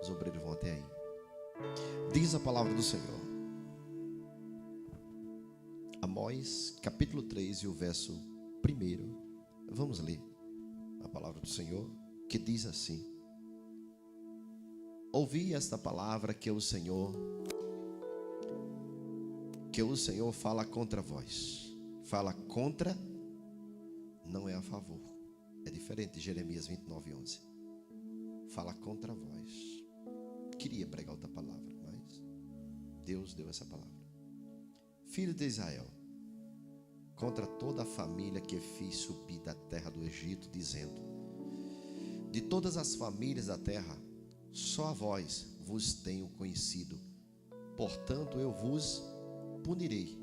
Os obreiros vão até aí. Diz a palavra do Senhor. Amós, capítulo 3 e o verso 1. Vamos ler a palavra do Senhor, que diz assim: ouvi esta palavra que o Senhor fala contra vós. Fala contra, não é a favor. É diferente de Jeremias 29:11. Fala contra vós. Queria pregar outra palavra, mas Deus deu essa palavra. Filho de Israel, contra toda a família que fiz subir da terra do Egito, dizendo: de todas as famílias da terra, só a vós vos tenho conhecido. Portanto, eu vos punirei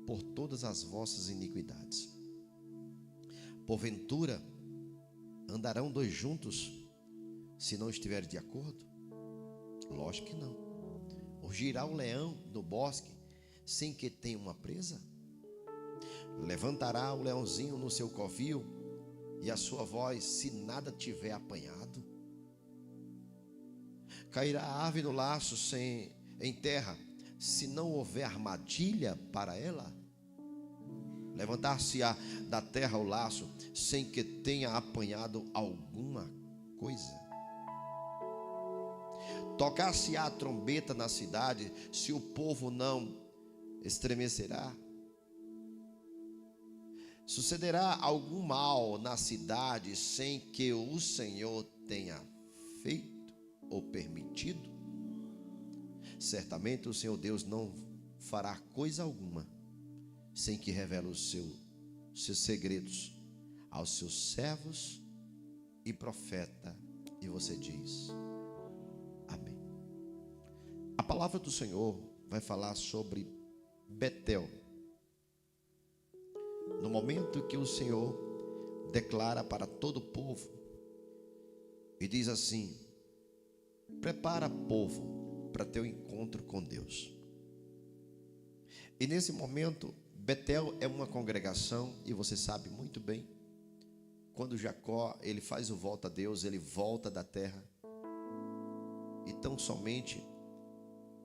por todas as vossas iniquidades. Porventura, andarão dois juntos, se não estiverem de acordo? Lógico que não. Rugirá o leão no bosque, sem que tenha uma presa? Levantará o leãozinho no seu covil, e a sua voz, se nada tiver apanhado? Cairá a ave no laço em terra, se não houver armadilha para ela? Levantar-se-á da terra o laço, sem que tenha apanhado alguma coisa? Tocar-se-á a trombeta na cidade, se o povo não estremecerá? Sucederá algum mal na cidade, sem que o Senhor tenha feito ou permitido? Certamente o Senhor Deus não fará coisa alguma, sem que revele os seus segredos aos seus servos e profeta. E você diz: amém. A palavra do Senhor vai falar sobre Betel. No momento que o Senhor declara para todo o povo e diz assim: prepara, povo, para teu encontro com Deus. E nesse momento, Betel é uma congregação, e você sabe muito bem, quando Jacó ele faz o volta a Deus, ele volta da terra, e tão somente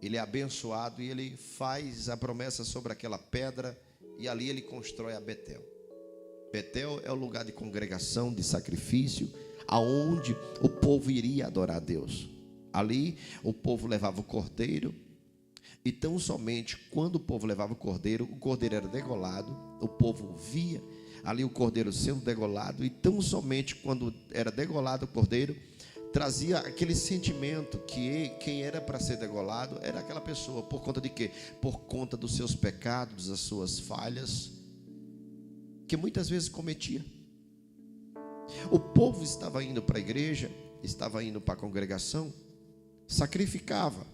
ele é abençoado e ele faz a promessa sobre aquela pedra, e ali ele constrói a Betel. Betel é o lugar de congregação, de sacrifício, aonde o povo iria adorar a Deus. Ali o povo levava o cordeiro, e tão somente quando o povo levava o cordeiro era degolado, o povo via ali o cordeiro sendo degolado, e tão somente quando era degolado o cordeiro, trazia aquele sentimento que quem era para ser degolado era aquela pessoa. Por conta de quê? Por conta dos seus pecados, das suas falhas, que muitas vezes cometia. O povo estava indo para a igreja, estava indo para a congregação, sacrificava,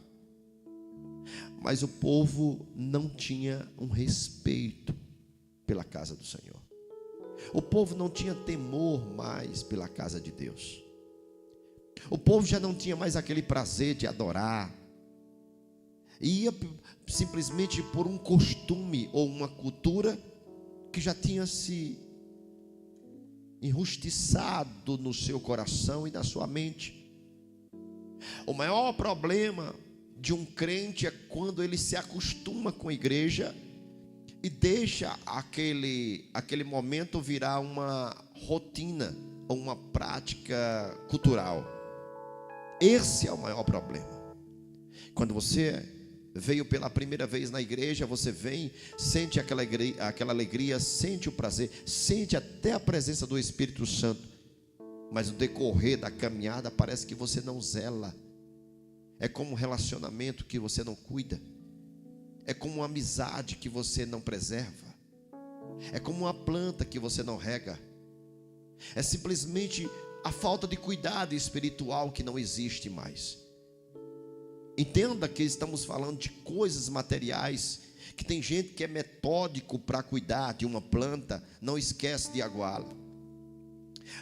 mas o povo não tinha um respeito pela casa do Senhor. O povo não tinha temor mais pela casa de Deus. O povo já não tinha mais aquele prazer de adorar. Ia simplesmente por um costume ou uma cultura que já tinha se enrustiçado no seu coração e na sua mente. O maior problema de um crente é quando ele se acostuma com a igreja e deixa aquele momento virar uma rotina ou uma prática cultural. Esse é o maior problema. Quando você veio pela primeira vez na igreja, você vem, sente aquela alegria, sente o prazer, sente até a presença do Espírito Santo, mas no decorrer da caminhada parece que você não zela. É como um relacionamento que você não cuida, é como uma amizade que você não preserva, é como uma planta que você não rega, é simplesmente a falta de cuidado espiritual que não existe mais. Entenda que estamos falando de coisas materiais, que tem gente que é metódico para cuidar de uma planta, não esquece de aguá-la.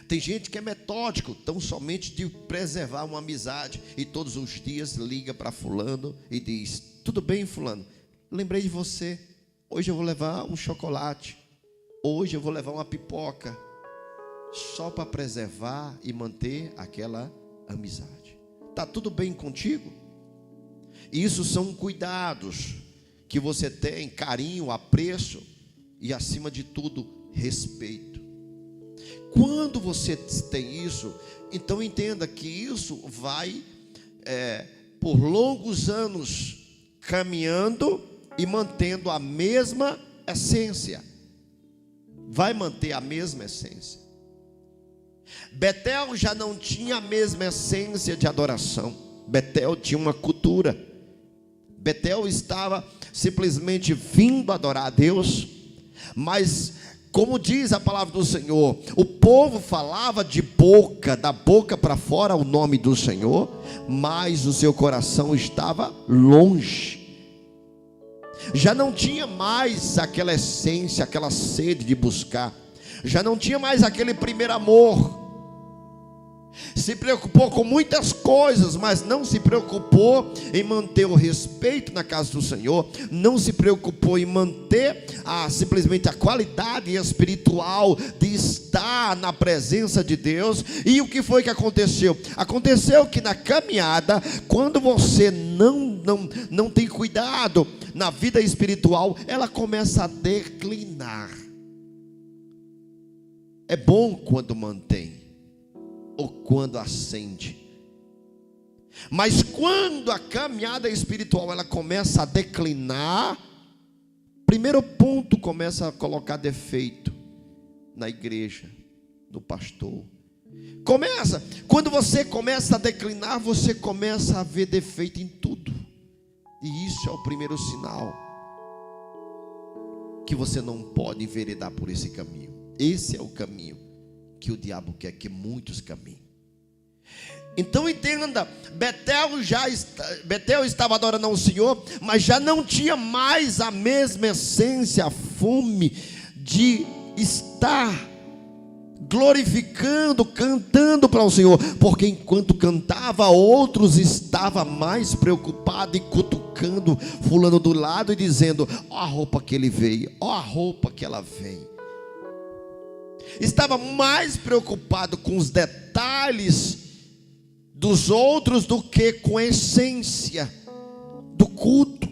Tem gente que é metódico tão somente de preservar uma amizade, e todos os dias liga para fulano e diz: tudo bem, fulano, lembrei de você, hoje eu vou levar um chocolate, hoje eu vou levar uma pipoca, só para preservar e manter aquela amizade. Está tudo bem contigo? Isso são cuidados que você tem, carinho, apreço e, acima de tudo, respeito. Quando você tem isso, então entenda que isso vai por longos anos caminhando e mantendo a mesma essência. Vai manter a mesma essência. Betel já não tinha a mesma essência de adoração. Betel tinha uma cultura. Betel estava simplesmente vindo adorar a Deus, mas, como diz a palavra do Senhor, o povo falava da boca para fora o nome do Senhor, mas o seu coração estava longe. Já não tinha mais aquela essência, aquela sede de buscar. Já não tinha mais aquele primeiro amor. Se preocupou com muitas coisas, mas não se preocupou em manter o respeito na casa do Senhor. Não se preocupou em manter simplesmente a qualidade espiritual de estar na presença de Deus. E o que foi que aconteceu? Aconteceu que na caminhada, quando você não tem cuidado na vida espiritual, ela começa a declinar. É bom quando mantém, ou quando acende. Mas quando a caminhada espiritual ela começa a declinar, primeiro ponto, começa a colocar defeito na igreja, no pastor. Quando você começa a declinar, você começa a ver defeito em tudo. E isso é o primeiro sinal que você não pode enveredar por esse caminho. Esse é o caminho que o diabo quer que muitos caminhem. Então entenda, Betel estava adorando ao Senhor, mas já não tinha mais a mesma essência, a fome de estar glorificando, cantando para o Senhor, porque enquanto cantava, outros estavam mais preocupados e cutucando fulano do lado e dizendo: ó a roupa que ele veio, ó a roupa que ela veio. Estava mais preocupado com os detalhes dos outros do que com a essência do culto.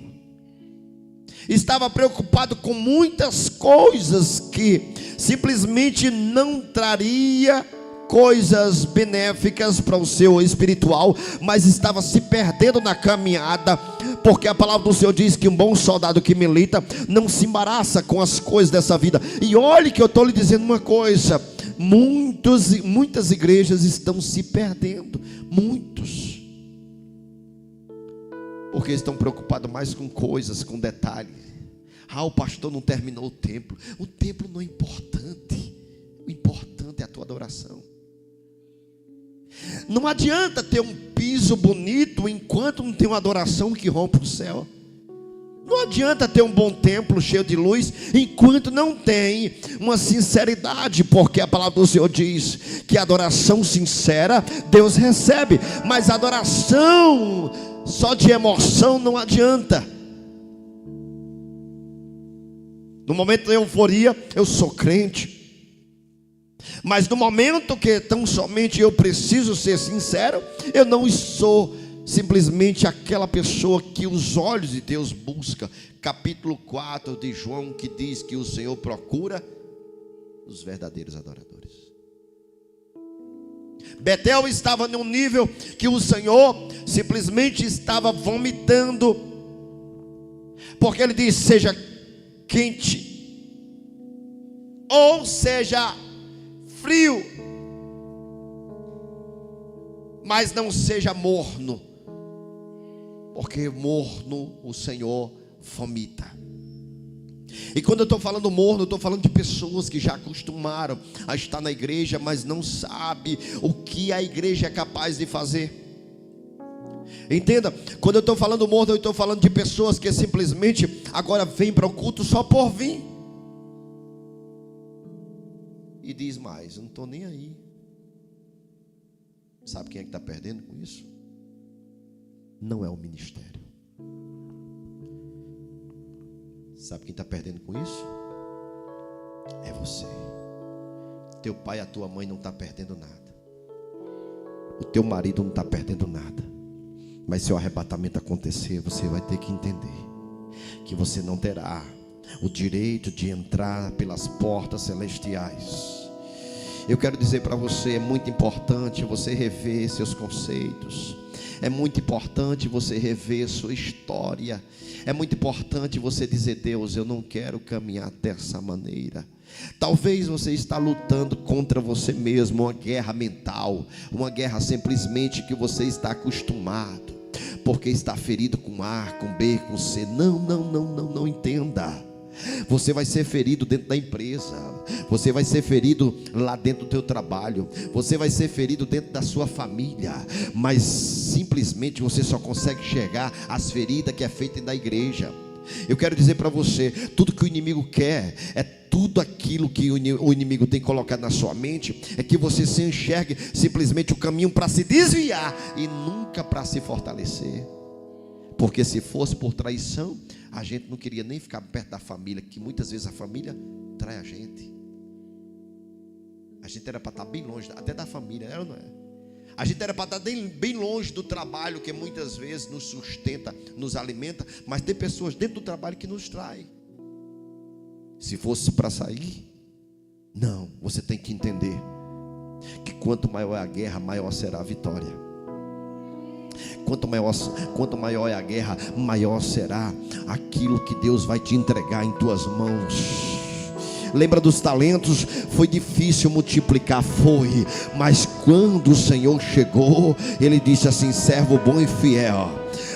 Estava preocupado com muitas coisas que simplesmente não traria coisas benéficas para o seu espiritual, mas estava se perdendo na caminhada, porque a palavra do Senhor diz que um bom soldado que milita não se embaraça com as coisas dessa vida. E olhe que eu estou lhe dizendo uma coisa: muitas igrejas estão se perdendo, muitos, porque estão preocupados mais com coisas, com detalhes. O pastor não terminou o templo não é importante, o importante é a tua adoração. Não adianta ter um piso bonito enquanto não tem uma adoração que rompe o céu. Não adianta ter um bom templo cheio de luz enquanto não tem uma sinceridade, porque a palavra do Senhor diz que a adoração sincera Deus recebe, mas a adoração só de emoção não adianta. No momento da euforia eu sou crente, mas no momento que tão somente eu preciso ser sincero, eu não sou simplesmente aquela pessoa que os olhos de Deus busca. Capítulo 4 de João, que diz que o Senhor procura os verdadeiros adoradores. Betel estava num nível que o Senhor simplesmente estava vomitando, porque ele diz: seja quente ou seja frio, mas não seja morno, porque morno o Senhor vomita. E quando eu estou falando morno, eu estou falando de pessoas que já acostumaram a estar na igreja, mas não sabe o que a igreja é capaz de fazer. Entenda, quando eu estou falando morno, eu estou falando de pessoas que simplesmente agora vêm para o culto só por vir. E diz mais: eu não estou nem aí. Sabe quem é que está perdendo com isso? Não é o ministério. Sabe quem está perdendo com isso? É você. Teu pai e a tua mãe não estão perdendo nada. o teu marido não está perdendo nada. Mas se o arrebatamento acontecer, você vai ter que entender que você não terá o direito de entrar pelas portas celestiais. Eu quero dizer para você, é muito importante você rever seus conceitos. É muito importante você rever sua história. É muito importante você dizer: Deus, eu não quero caminhar dessa maneira. Talvez você está lutando contra você mesmo, uma guerra mental, uma guerra simplesmente que você está acostumado, porque está ferido com A, com B, com C. Não entenda. Você vai ser ferido dentro da empresa, você vai ser ferido lá dentro do teu trabalho, você vai ser ferido dentro da sua família, mas simplesmente você só consegue enxergar as feridas que é feita da igreja. Eu quero dizer para você, tudo que o inimigo quer, é tudo aquilo que o inimigo tem colocado na sua mente, é que você se enxergue simplesmente o caminho para se desviar e nunca para se fortalecer. Porque se fosse por traição, a gente não queria nem ficar perto da família, que muitas vezes a família trai a gente. A gente era para estar bem longe, até da família, era ou não é? A gente era para estar bem longe do trabalho, que muitas vezes nos sustenta, nos alimenta, mas tem pessoas dentro do trabalho que nos traem. Se fosse para sair, não, você tem que entender que quanto maior é a guerra, maior será a vitória. Quanto maior é a guerra, maior será aquilo que Deus vai te entregar em tuas mãos. Lembra dos talentos? Foi difícil multiplicar, foi, mas quando o Senhor chegou, Ele disse assim: servo bom e fiel,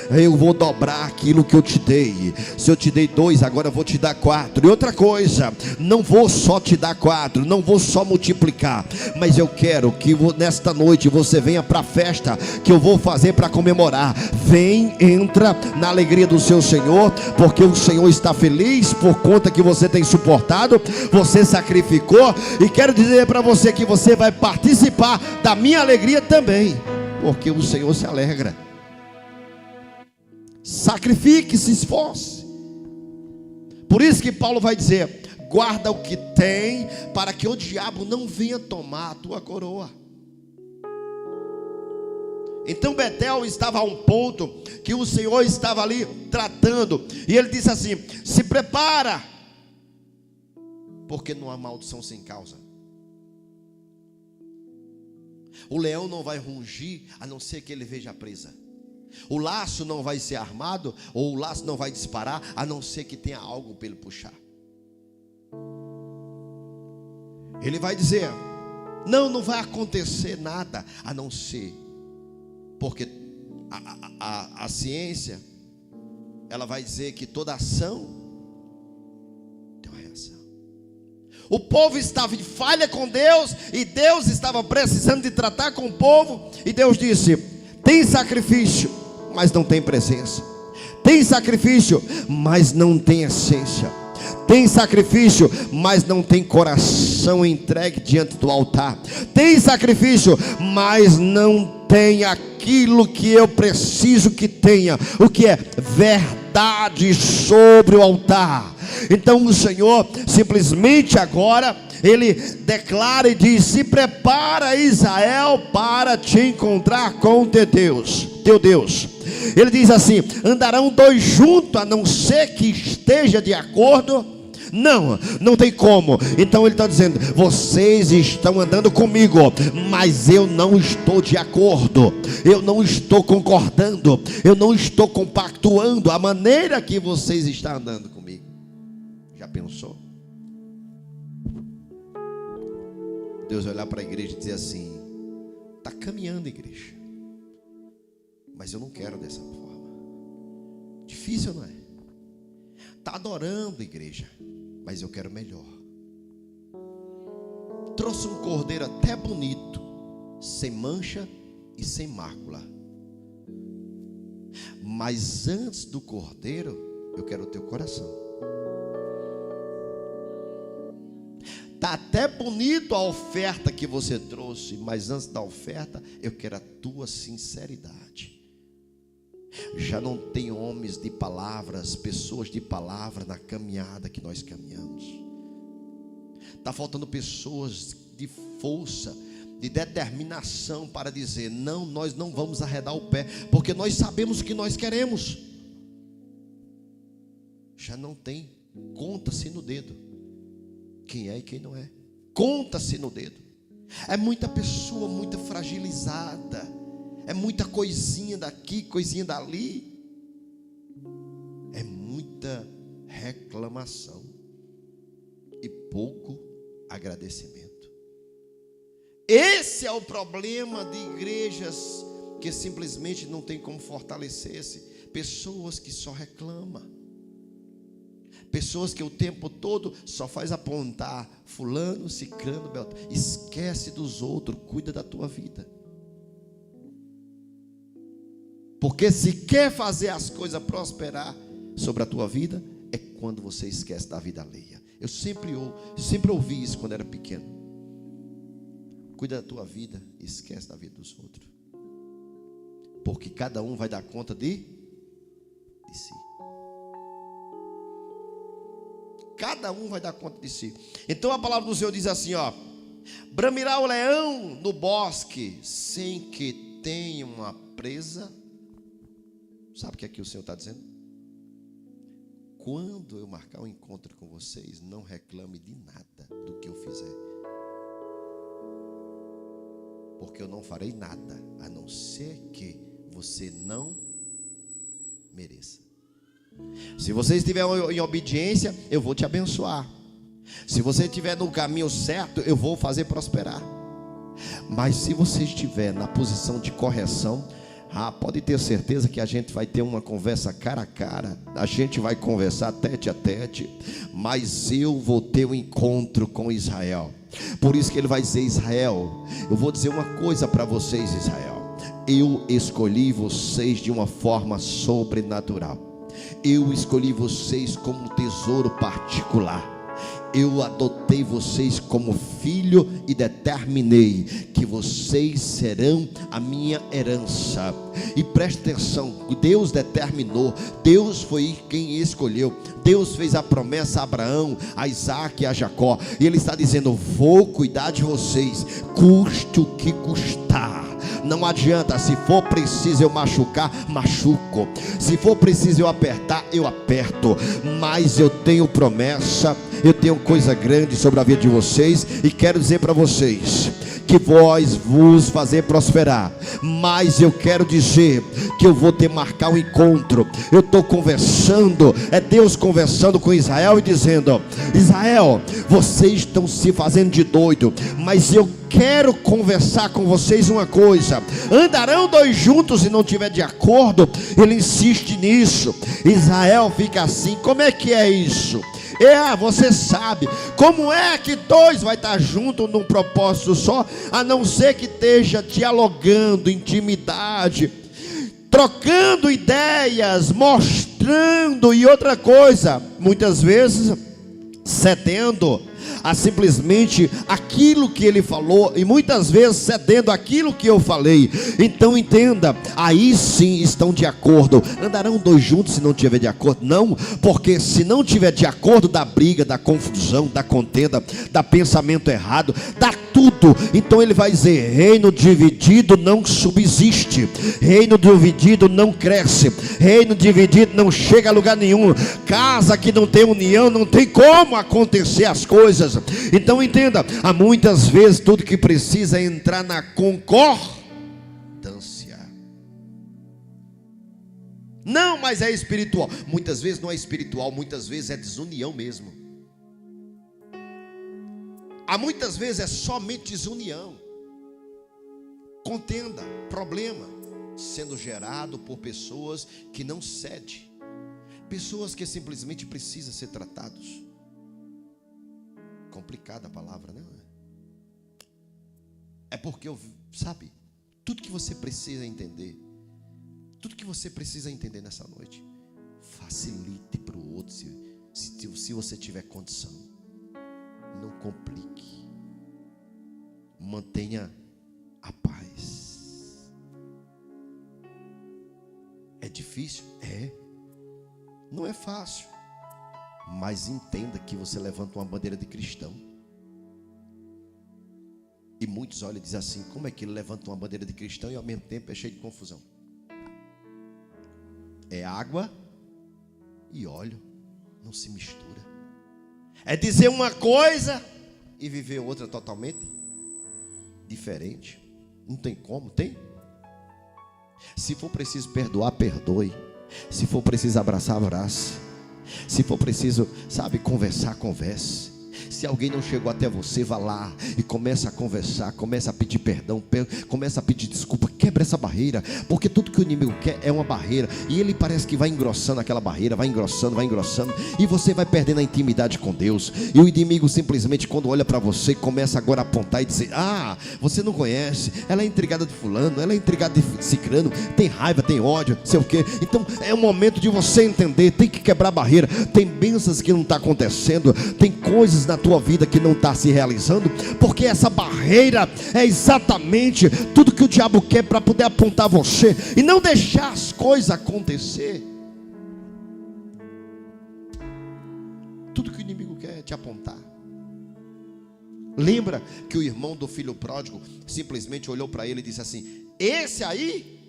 eu vou dobrar aquilo que eu te dei. Se eu te dei 2, agora eu vou te dar 4. E outra coisa, não vou só te dar 4, não vou só multiplicar, mas eu quero que nesta noite você venha para a festa que eu vou fazer para comemorar. Vem, entra na alegria do seu Senhor, porque o Senhor está feliz por conta que você tem suportado, você sacrificou, e quero dizer para você que você vai participar da minha alegria também, porque o Senhor se alegra. Sacrifique, se esforce. Por isso que Paulo vai dizer: guarda o que tem, para que o diabo não venha tomar a tua coroa. Então Betel estava a um ponto que o Senhor estava ali tratando, e ele disse assim: se prepara, porque não há maldição sem causa. O leão não vai rugir a não ser que ele veja a presa. O laço não vai ser armado, ou o laço não vai disparar, a não ser que tenha algo para ele puxar. Ele vai dizer: não vai acontecer nada, a não ser, porque a ciência, ela vai dizer que toda ação tem uma reação. O povo estava em falha com Deus, e Deus estava precisando de tratar com o povo, e Deus disse: tem sacrifício, mas não tem presença. Tem sacrifício, mas não tem essência. Tem sacrifício, mas não tem coração entregue diante do altar. Tem sacrifício, mas não tem aquilo que eu preciso que tenha, o que é verdade sobre o altar. Então o Senhor simplesmente agora Ele declara e diz: se prepara, Israel, para te encontrar com o teu Deus. Ele diz assim: andarão 2 juntos, a não ser que esteja de acordo? Não tem como. Então ele está dizendo: vocês estão andando comigo, mas eu não estou de acordo, eu não estou concordando, eu não estou compactuando a maneira que vocês estão andando comigo. Já pensou? Deus vai olhar para a igreja e dizer assim: está caminhando, igreja, mas eu não quero dessa forma. Difícil, não é? Está adorando, igreja, mas eu quero melhor. Trouxe um cordeiro até bonito, sem mancha e sem mácula, mas antes do cordeiro eu quero o teu coração. Está até bonito a oferta que você trouxe, mas antes da oferta eu quero a tua sinceridade. Já não tem homens de palavras, pessoas de palavra na caminhada que nós caminhamos. Está faltando pessoas de força, de determinação para dizer: não, nós não vamos arredar o pé, porque nós sabemos o que nós queremos. Já não tem, conta-se no dedo quem é e quem não é. Conta-se no dedo. É muita pessoa muito fragilizada, é muita coisinha daqui, coisinha dali, é muita reclamação e pouco agradecimento. Esse é o problema de igrejas que simplesmente não tem como fortalecer-se. Pessoas que só reclamam, pessoas que o tempo todo só faz apontar fulano, cicrano, beltrano. Esquece dos outros, cuida da tua vida. Porque se quer fazer as coisas prosperar sobre a tua vida, é quando você esquece da vida alheia. Eu sempre ouvi isso quando era pequeno. Cuida da tua vida, esquece da vida dos outros. Porque cada um vai dar conta de si. Cada um vai dar conta de si. Então a palavra do Senhor diz assim, ó: bramirá o leão no bosque sem que tenha uma presa. Sabe o que aqui o Senhor está dizendo? Quando eu marcar um encontro com vocês, não reclame de nada do que eu fizer, porque eu não farei nada, a não ser que você não mereça. Se você estiver em obediência, eu vou te abençoar. Se você estiver no caminho certo, eu vou fazer prosperar. Mas se você estiver na posição de correção, pode ter certeza que a gente vai ter uma conversa cara a cara, a gente vai conversar tete a tete, mas eu vou ter um encontro com Israel. Por isso que ele vai dizer: Israel, eu vou dizer uma coisa para vocês, Israel, eu escolhi vocês de uma forma sobrenatural, eu escolhi vocês como um tesouro particular. Eu adotei vocês como filho e determinei que vocês serão a minha herança. E preste atenção, Deus determinou, Deus foi quem escolheu. Deus fez a promessa a Abraão, a Isaac e a Jacó. E Ele está dizendo: vou cuidar de vocês, custe o que custar. Não adianta, se for preciso eu machucar, machuco. Se for preciso eu apertar, eu aperto. Mas eu tenho promessa, eu tenho coisa grande sobre a vida de vocês. E quero dizer para vocês que vos fazer prosperar. Mas eu quero dizer que eu vou ter marcar um encontro. Eu estou conversando, é Deus conversando com Israel e dizendo: Israel, vocês estão se fazendo de doido, mas eu quero conversar com vocês uma coisa. Andarão dois juntos e não tiver de acordo? Ele insiste nisso. Israel fica assim: como é que é isso? Você sabe como é que dois vai estar juntos num propósito só, a não ser que esteja dialogando, intimidade, trocando ideias, mostrando. E outra coisa, muitas vezes cedendo a simplesmente aquilo que ele falou, e muitas vezes cedendo aquilo que eu falei. Então entenda, aí sim estão de acordo. Andarão dois juntos se não tiver de acordo? Não, porque se não tiver de acordo, dá briga, dá confusão, dá contenda, dá pensamento errado, dá tudo. Então ele vai dizer: reino dividido não subsiste, reino dividido não cresce, reino dividido não chega a lugar nenhum. Casa que não tem união, não tem como acontecer as coisas. Então entenda, há muitas vezes tudo que precisa é entrar na concordância. Não, mas é espiritual. Muitas vezes não é espiritual, muitas vezes é desunião mesmo. Há muitas vezes é somente desunião, contenda, problema sendo gerado por pessoas que não cedem, pessoas que simplesmente precisam ser tratados. Complicada a palavra, né? É porque sabe, tudo que você precisa entender, tudo que você precisa entender nessa noite, facilite para o outro, se você tiver condição. Não complique, mantenha a paz. É difícil? Não é fácil, mas entenda que você levanta uma bandeira de cristão. E muitos olham e dizem assim: como é que ele levanta uma bandeira de cristão e ao mesmo tempo é cheio de confusão? É água e óleo, não se mistura. É dizer uma coisa e viver outra totalmente diferente. Não tem como, tem? Se for preciso perdoar, perdoe. Se for preciso abraçar, abrace. Se for preciso, conversar, converse. Se alguém não chegou até você, vá lá e começa a conversar, começa a pedir perdão, começa a pedir desculpa, quebra essa barreira, porque tudo que o inimigo quer é uma barreira, e ele parece que vai engrossando aquela barreira, vai engrossando, e você vai perdendo a intimidade com Deus, e o inimigo simplesmente quando olha para você, começa agora a apontar e dizer: você não conhece, ela é intrigada de fulano, ela é intrigada de cicrano, tem raiva, tem ódio, sei o quê. Então é o momento de você entender, tem que quebrar a barreira. Tem bênçãos que não está acontecendo, tem coisas na tua vida que não está se realizando, porque essa barreira é exatamente tudo que o diabo quer para poder apontar você e não deixar as coisas acontecer. Tudo que o inimigo quer é te apontar. Lembra que o irmão do filho pródigo simplesmente olhou para ele e disse assim: esse aí?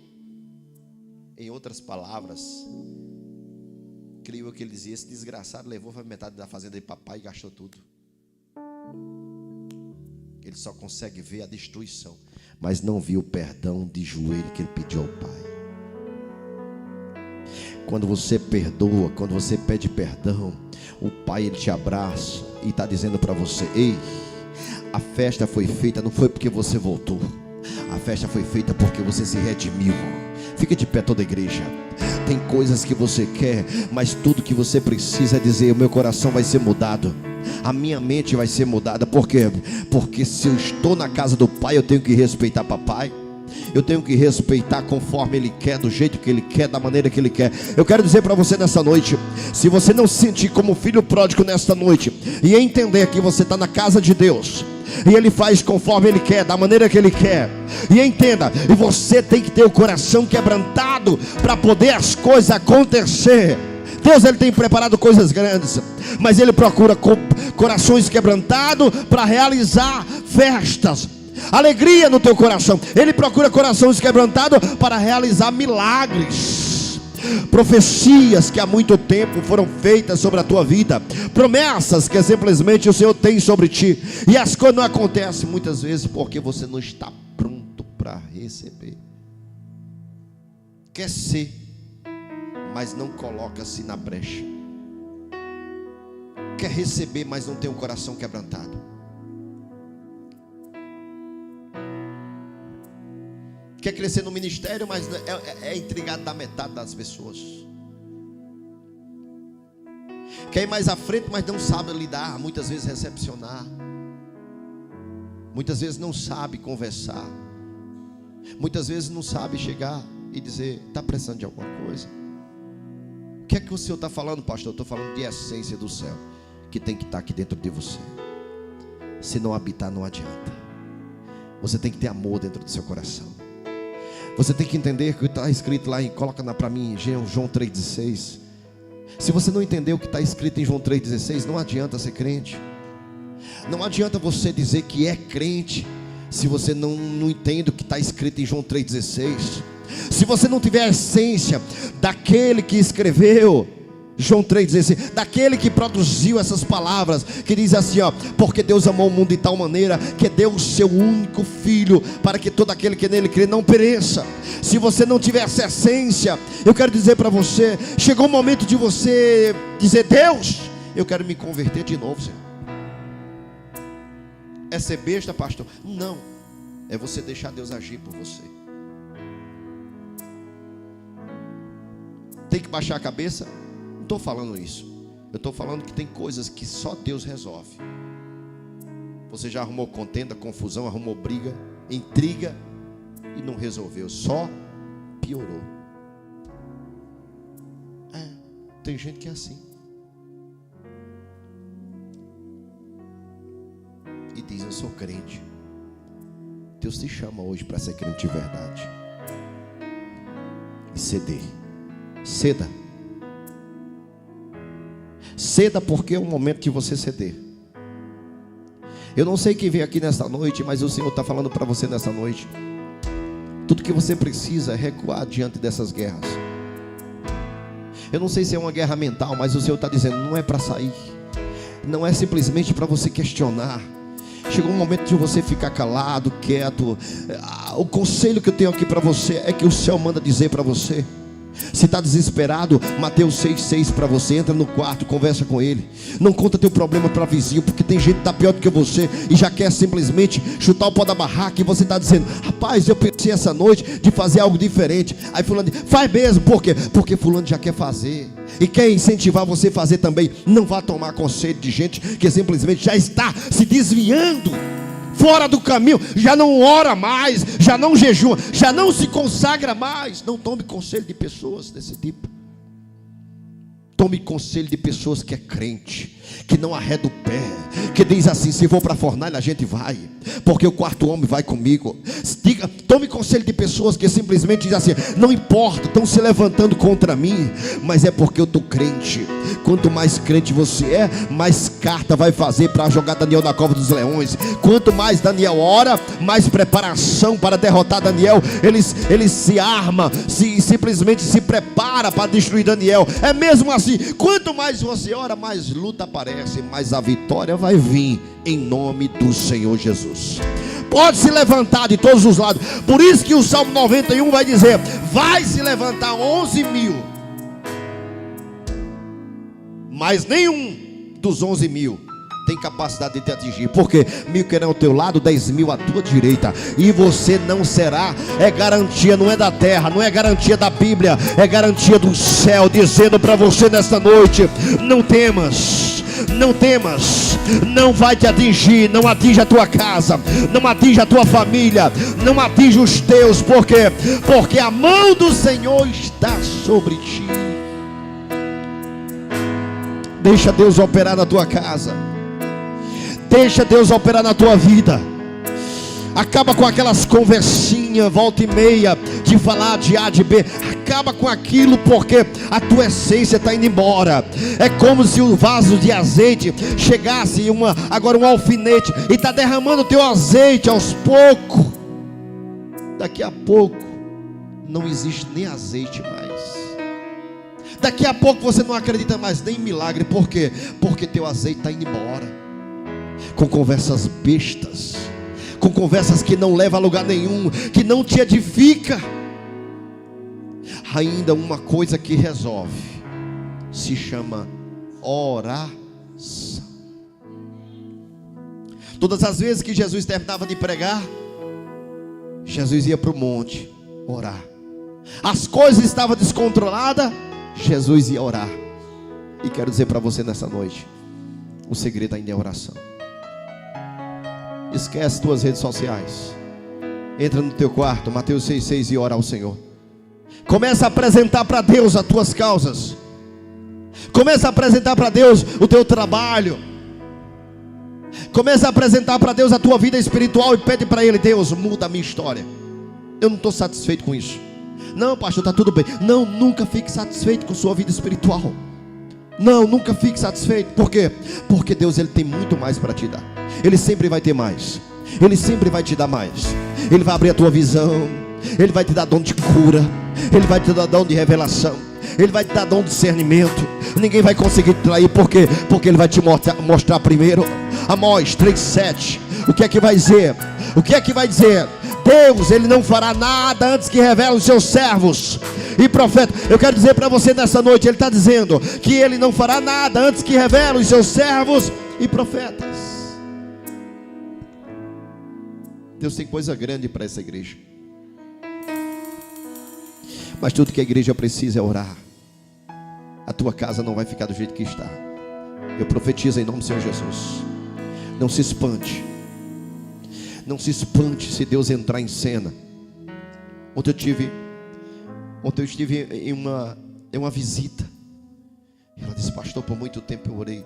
Em outras palavras, creio que ele dizia: esse desgraçado levou a metade da fazenda de papai e gastou tudo. Ele só consegue ver a destruição, mas não viu o perdão de joelho que ele pediu ao Pai. Quando você perdoa, quando você pede perdão, o Pai ele te abraça e está dizendo para você: ei, a festa foi feita, não foi porque você voltou, a festa foi feita porque você se redimiu. Fica de pé toda a igreja. Tem coisas que você quer, mas tudo que você precisa é dizer: o meu coração vai ser mudado, a minha mente vai ser mudada. Por quê? Porque se eu estou na casa do Pai, eu tenho que respeitar papai, eu tenho que respeitar conforme Ele quer, do jeito que Ele quer, da maneira que Ele quer. Eu quero dizer para você nessa noite, se você não se sentir como filho pródigo nesta noite, e entender que você está na casa de Deus, e Ele faz conforme Ele quer, da maneira que Ele quer, e entenda, e você tem que ter o coração quebrantado para poder as coisas acontecer. Deus ele tem preparado coisas grandes, mas Ele procura corações quebrantados para realizar festas, alegria no teu coração. Ele procura corações quebrantados para realizar milagres, profecias que há muito tempo foram feitas sobre a tua vida, promessas que simplesmente o Senhor tem sobre ti, e as coisas não acontecem muitas vezes porque você não está pronto para receber. Quer ser, mas não coloca-se na brecha. Quer receber, mas não tem o coração quebrantado. Quer crescer no ministério, mas é intrigado da metade das pessoas. Quer ir mais à frente, mas não sabe lidar, muitas vezes recepcionar, muitas vezes não sabe conversar, muitas vezes não sabe chegar e dizer: está precisando de alguma coisa? O que é que o Senhor está falando, pastor? Eu estou falando de essência do céu, que tem que estar aqui dentro de você. Se não habitar, não adianta. Você tem que ter amor dentro do seu coração. Você tem que entender que está escrito lá, coloca para mim, João 3,16. Se você não entender o que está escrito em João 3,16, não adianta ser crente. Não adianta você dizer que é crente, se você não entende o que está escrito em João 3,16. Se você não tiver a essência daquele que escreveu João 3,16, daquele que produziu essas palavras, que diz assim, porque Deus amou o mundo de tal maneira que deu o seu único filho, para que todo aquele que nele crê não pereça. Se você não tiver essa essência, eu quero dizer para você, chegou o momento de você dizer: Deus, eu quero me converter de novo, Senhor. É ser besta, pastor? Não, é você deixar Deus agir por você. Tem que baixar a cabeça? Não estou falando isso. Eu estou falando que tem coisas que só Deus resolve. Você já arrumou contenda, confusão, arrumou briga, intriga e não resolveu, só piorou. Tem gente que é assim. E diz: eu sou crente. Deus te chama hoje para ser crente de verdade. E ceder. Ceda. Ceda, porque é o momento de você ceder. Eu não sei quem veio aqui nesta noite, mas o Senhor está falando para você nesta noite. Tudo que você precisa é recuar diante dessas guerras. Eu não sei se é uma guerra mental, mas o Senhor está dizendo, não é para sair. Não é simplesmente para você questionar. Chegou um momento de você ficar calado, quieto. O conselho que eu tenho aqui para você é que o céu manda dizer para você. Se está desesperado, Mateus 6,6 para você. Entra no quarto, conversa com ele. Não conta teu problema para vizinho, porque tem gente que está pior do que você e já quer simplesmente chutar o pau da barraca. E você está dizendo, rapaz, eu pensei essa noite de fazer algo diferente. Aí fulano diz, faz mesmo. Por quê? Porque fulano já quer fazer e quer incentivar você a fazer também. Não vá tomar conselho de gente que simplesmente já está se desviando, fora do caminho, já não ora mais, já não jejua, já não se consagra mais. Não tome conselho de pessoas desse tipo. Tome conselho de pessoas que é crente, que não arreda o pé, que diz assim, se for para a fornalha a gente vai, porque o quarto homem vai comigo. Tome conselho de pessoas que simplesmente dizem assim, não importa, estão se levantando contra mim, mas é porque eu estou crente. Quanto mais crente você é, mais carta vai fazer para jogar Daniel na cova dos leões. Quanto mais Daniel ora, mais preparação para derrotar Daniel. Ele se arma, simplesmente se prepara para destruir Daniel. É mesmo assim, quanto mais você ora, mais luta aparece, mais a vitória vai vir em nome do Senhor Jesus. Pode se levantar de todos os lados. Por isso que o Salmo 91 vai dizer, vai se levantar 11.000, mas nenhum dos 11.000 tem capacidade de te atingir. Porque 1.000 querem ao teu lado, 10.000 à tua direita, e você não será. É garantia, não é da terra, não é garantia da Bíblia, é garantia do céu, dizendo para você nesta noite, não temas, não temas, não vai te atingir, não atinge a tua casa, não atinge a tua família, não atinge os teus. Por quê? Porque a mão do Senhor está sobre ti. Deixa Deus operar na tua casa, deixa Deus operar na tua vida. Acaba com aquelas conversinhas volta e meia de falar de A, de B. Acaba com aquilo, porque a tua essência está indo embora. É como se o vaso de azeite chegasse agora um alfinete e está derramando o teu azeite aos poucos. Daqui a pouco não existe nem azeite mais. Daqui a pouco você não acredita mais nem em milagre. Por quê? Porque teu azeite está indo embora. Com conversas bestas, com conversas que não levam a lugar nenhum, que não te edifica. Ainda uma coisa que resolve, se chama oração. Todas as vezes que Jesus terminava de pregar, Jesus ia para o monte orar. As coisas estavam descontroladas, Jesus ia orar. E quero dizer para você nessa noite, o segredo ainda é oração. Esquece tuas redes sociais. Entra no teu quarto, Mateus 6,6, e ora ao Senhor. Começa a apresentar para Deus as tuas causas. Começa a apresentar para Deus o teu trabalho. Começa a apresentar para Deus a tua vida espiritual e pede para Ele, Deus, muda a minha história. Eu não estou satisfeito com isso. Não, pastor, está tudo bem. Não, nunca fique satisfeito com sua vida espiritual. Não, nunca fique satisfeito. Por quê? Porque Deus, Ele tem muito mais para te dar. Ele sempre vai ter mais. Ele sempre vai te dar mais. Ele vai abrir a tua visão. Ele vai te dar dom de cura. Ele vai te dar dom de revelação. Ele vai te dar dom de discernimento. Ninguém vai conseguir te trair. Por quê? Porque Ele vai te mostrar primeiro. Amós 3,7. O que é que vai dizer? O que é que vai dizer? Deus, Ele não fará nada antes que revele os seus servos e profetas. Eu quero dizer para você nessa noite, Ele está dizendo que Ele não fará nada antes que revele os seus servos e profetas. Deus tem coisa grande para essa igreja. Mas tudo que a igreja precisa é orar. A tua casa não vai ficar do jeito que está. Eu profetizo em nome do Senhor Jesus. Não se espante. Não se espante se Deus entrar em cena. Ontem eu estive em uma visita. Ela disse, pastor, por muito tempo eu orei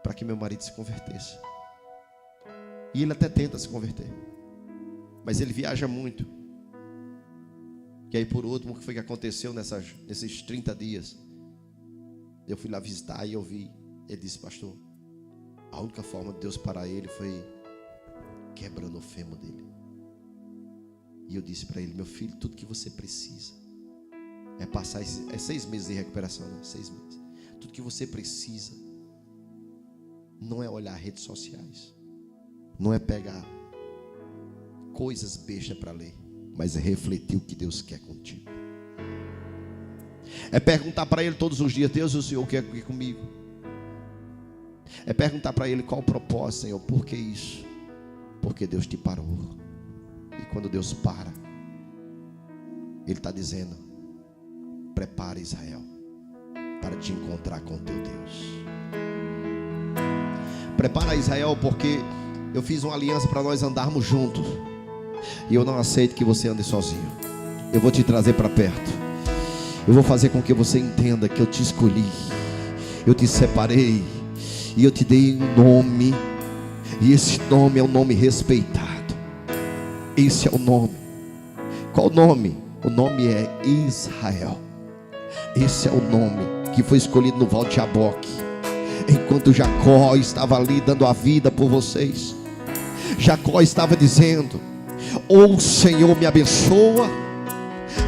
para que meu marido se convertesse. E ele até tenta se converter, mas ele viaja muito. E aí, por último, o que foi que aconteceu nesses 30 dias? Eu fui lá visitar e eu vi. Ele disse, pastor, a única forma de Deus parar ele foi quebrando o fêmur dele. E eu disse para ele: meu filho, tudo que você precisa é passar 6 meses de recuperação, né? 6 meses. Tudo que você precisa não é olhar redes sociais, não é pegar coisas bestas para ler, mas é refletir o que Deus quer contigo. É perguntar para Ele todos os dias: Deus, o Senhor quer aqui comigo? É perguntar para Ele qual o propósito, Senhor. Por que isso? Porque Deus te parou. E quando Deus para, Ele está dizendo: prepara Israel para te encontrar com teu Deus. Prepara Israel, porque eu fiz uma aliança para nós andarmos juntos. E eu não aceito que você ande sozinho. Eu vou te trazer para perto. Eu vou fazer com que você entenda que eu te escolhi, eu te separei e eu te dei um nome. E esse nome é um nome respeitado. Esse é o nome. Qual o nome? O nome é Israel. Esse é o nome que foi escolhido no Val de Jaboque, enquanto Jacó estava ali dando a vida por vocês. Jacó estava dizendo: ou o Senhor me abençoa,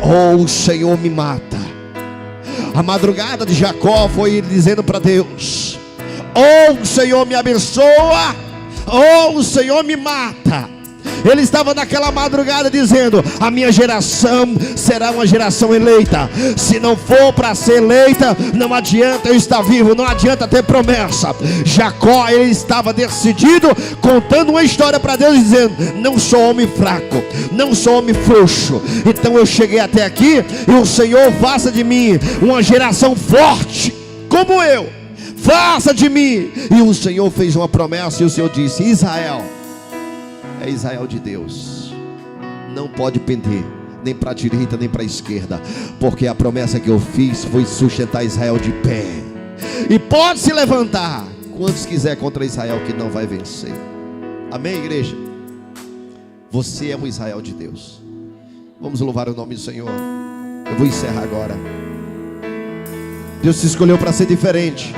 ou o Senhor me mata. A madrugada de Jacó foi ele dizendo para Deus: ou o Senhor me abençoa, ou o Senhor me mata. Ele estava naquela madrugada dizendo: a minha geração será uma geração eleita. Se não for para ser eleita, não adianta eu estar vivo, não adianta ter promessa. Jacó, ele estava decidido, contando uma história para Deus, dizendo: não sou homem fraco, não sou homem frouxo. Então eu cheguei até aqui, e o Senhor faça de mim uma geração forte como eu. Faça de mim. E o Senhor fez uma promessa, e o Senhor disse: Israel é Israel de Deus, não pode pender nem para a direita nem para a esquerda, porque a promessa que eu fiz foi sustentar Israel de pé. E pode se levantar quantos quiser contra Israel, que não vai vencer. Amém, igreja? Você é um Israel de Deus. Vamos louvar o nome do Senhor. Eu vou encerrar agora. Deus te escolheu para ser diferente.